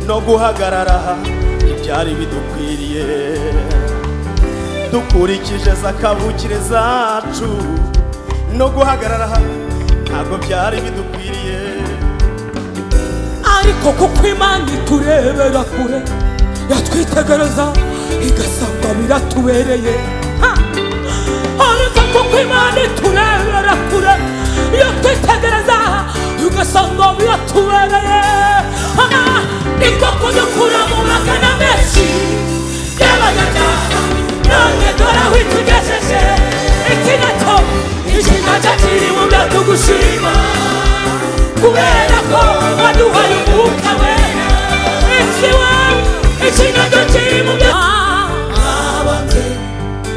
no guhagarara ibyari bidukwiriye dukurikije zakavukire zacu no guhagarara ntabwo byari bidukwiriye ariko kuko Imana iturebera kure yatwitegereza igasanga biratubereye ariko kuko Imana iturebera kure yatwitegereza igasanga biratubereye niko kudukura mu magana menshi y'abanyabyaha none dore aho itugejeje iki nacyo kiri mu byo tugushima kubera ko waduhaye umwuka wera iki nacyo kiri mu byo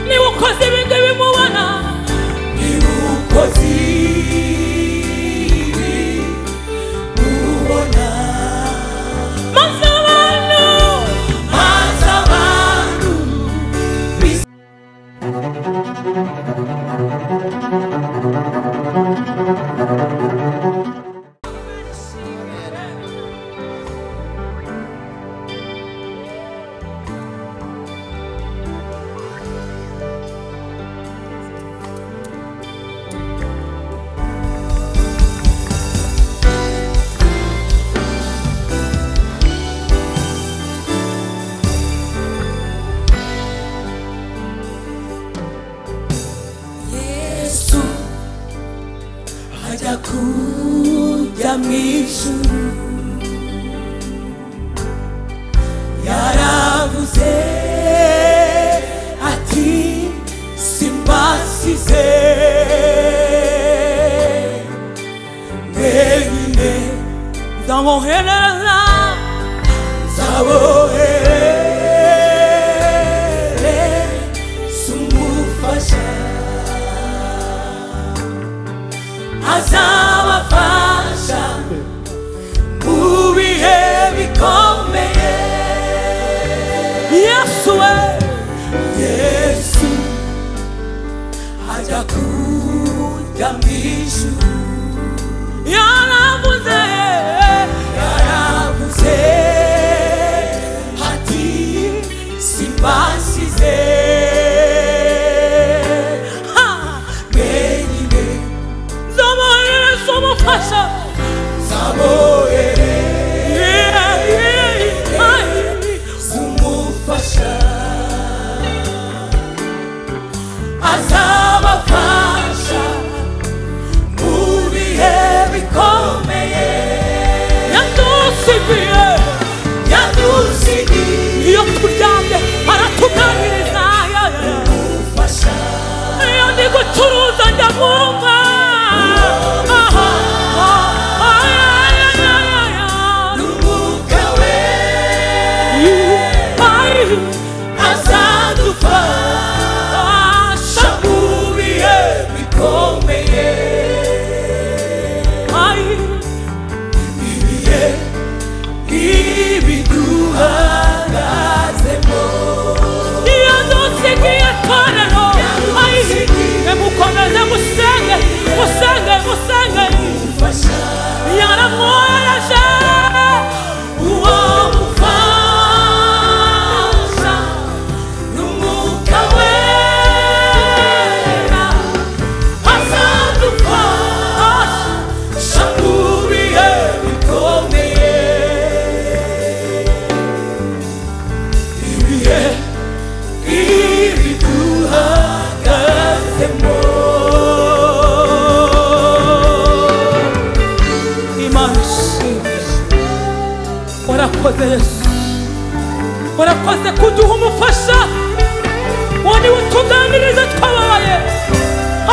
niba ukoze ibindi bimubona niba ukoze ubona maze abantu kujya mw'ijuru yaravuze ati simbasize mwenyine nzabohereza umufasha azabafasha mu bihe bikomeye Yesu ajya kujya mw'ijuru yaravuze ati simbasize mwenyine nzabohereza umufasha azabafasha mu bihe bikomeye yadusigiye iyo turyamye aratuganiriza umufasha iyo ndi gucuruza ndamwumva n'umwuka we azadufasha mu bihe bikomeye ibihe ibiduhagazemo yadusigiye torero mukomeze musenge yaramwohereje uwo mufasha n'umwuka wera azadufasha mu bihe bikomeye ibihe ibiduhagazemo warakoze Yesu warakoze kuduha umufasha wani utuganiriza twabaye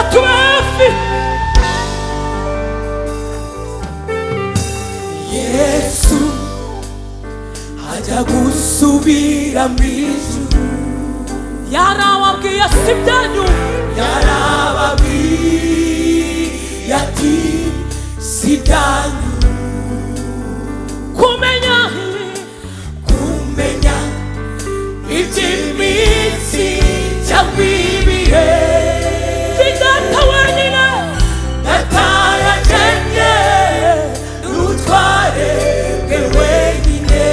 atuba hafi Yesu ajya gusubira mw'ijuru yarababwiye si byanyu yarababwiye ati si byanyu kumenya iby'iminsi cyangwa ibihe bidata wenyine nataragenye n'utware bwe wenyine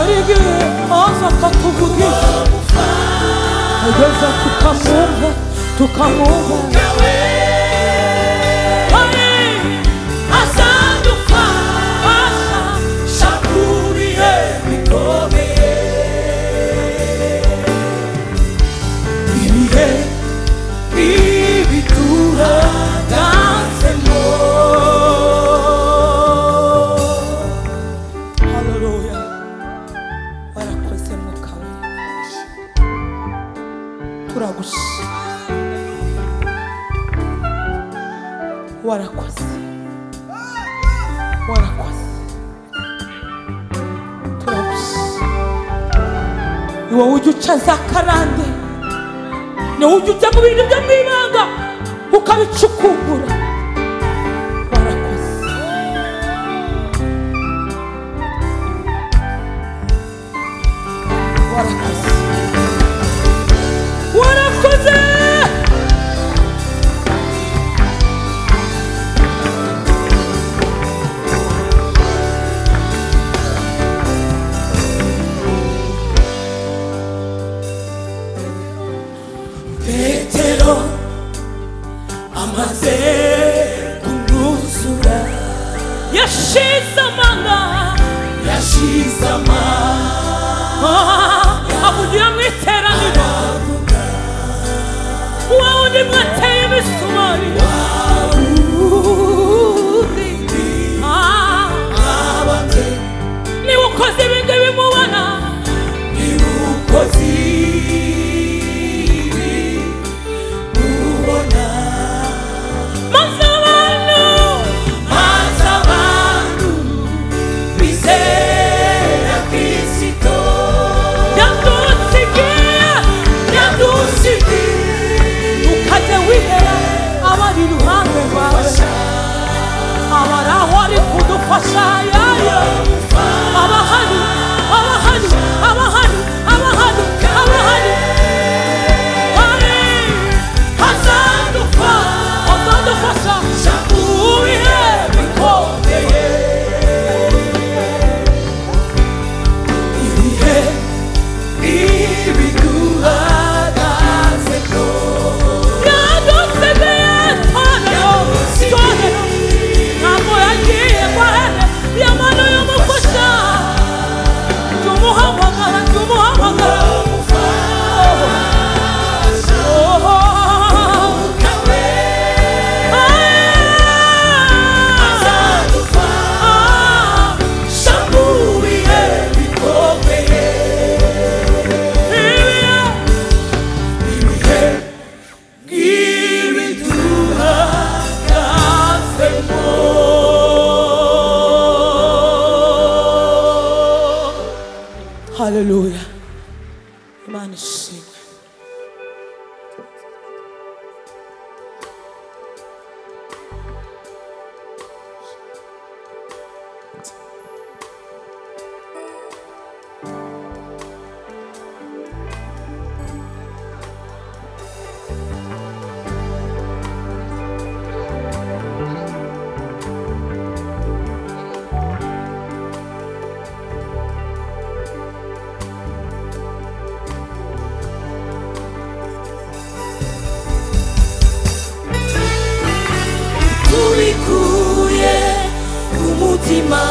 Arige aza katuvugisha ageza tukamwumva azadufasha shakubihe bikomeye ibihe biduhagazeho. Haleluya, warakoze Mwuka wera, turagushima, warakoze turagushima. Ni wowe ujya uca za karande, ni wowe ujya ujya mu bintu byo mu ibanga ukabicukura. Warakoze Petero amaze kunuzura yashize amanga avugira mu iteraniro wawundi mwateye imisumari niba ukoze ibintu bimubona niba ukoze mubona maze abantu bizera Kristo yadusigiye ukajya wihera abari iruhande rwawe abari aho ari kudufasha yayo abahari azadufasha ubihe bikomeye ibihe biduhagazeho. Yadusigiye torero ntabwo yagiye kwahene yamano y'umufasha tumuhamagara Haleluya, Imana ishimwe. Tulikuye umutima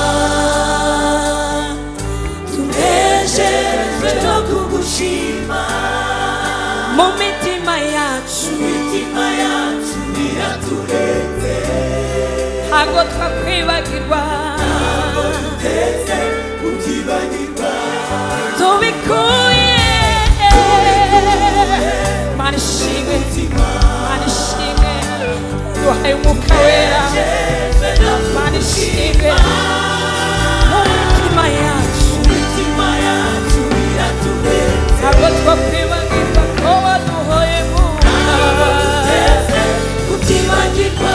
tunejejwe no kugushima mu mitima yacu iratureze ntabwo twakwibagirwa tubikuye Mana ishimwe duhaye Umwuka wera Mana ishimwe mu mitima yacu ntabwo twakwibagirwa ko waduhoye kubyibagirwa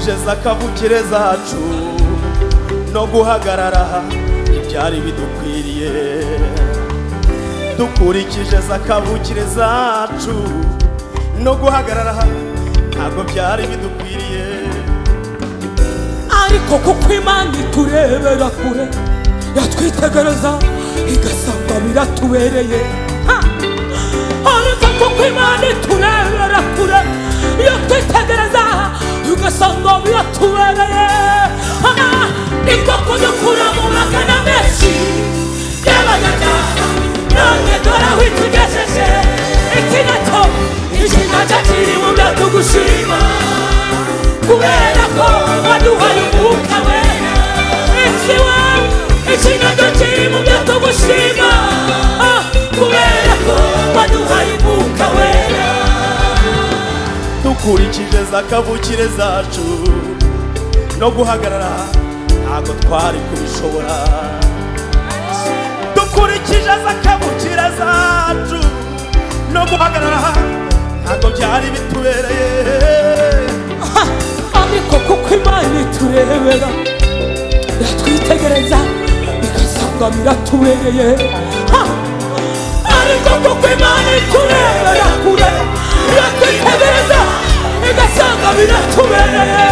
dukurikije za kavukire zacu no guhagarara ibyari bidukwiriye, dukurikije za kavukire zacu no guhagarara ntabwo byari bidukwiriye. ariko kuko Imana iturebera kure yatwitegereza igasanga biratubereye. ariko kuko Imana iturebera kure yatwitegereza igasanga biratubereye. niko kudukura mu magana menshi y'abanyabyaha, none dore aho itugejeje. iki nacyo kiri mu byo tugushima, kubera ko waduhaye umwuka wera. iki nacyo kiri mu byo tugushima, kubera ko waduhaye umwuka wera. dukurikije za kavukire zacu no guhagarara ntabwo twari kubishobora. dukurikije za kavukire zacu no guhagarara ntabwo byari bitubereye. ariko kuko Imana iturebera yatwitegereza igasanga biratubereye. ariko kuko Imana iturebera kure yatwitegereza igasanga biratubereye.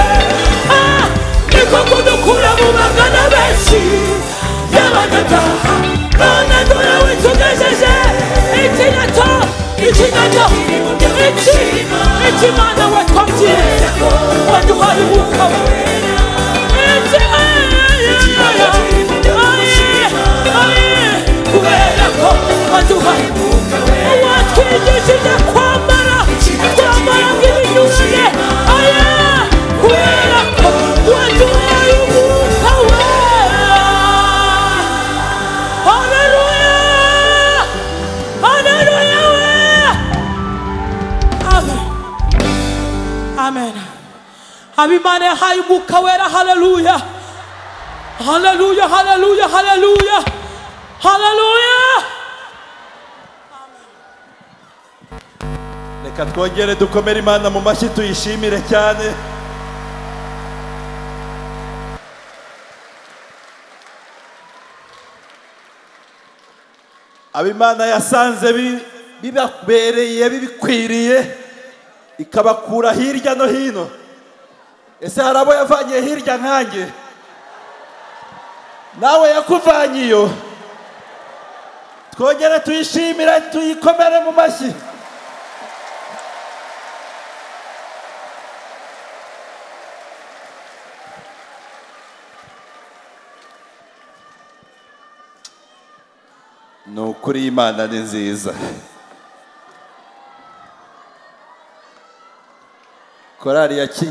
niko kudukura mu magana benshi y'abanyabyaha, none dore aho itugejeje. iki nacyo Imana we twabyize waduhaye umwuka wera. kubera ko waduhaye umwuka wera, watwigishije kwambara nk'ibinyuranye. kubera ko waduhaye umwuka wera. haleluya, haleluya we. amen, amen. Imana yahaye umwuka wera. haleluya, haleluya, haleluya, haleluya, haleluya. reka twongere dukomere Imana mu mashyi tuyishimire cyane. ab'Imana yasanze bibabereye bibikwiriye ikabakura hirya no hino. ese hari abo yavanye hirya nkanjye? nawe yakuvanye iyo. twongere tuyishimire tuyikomere mu mashyi. ni ukuri Imana ni nziza. korali yakinye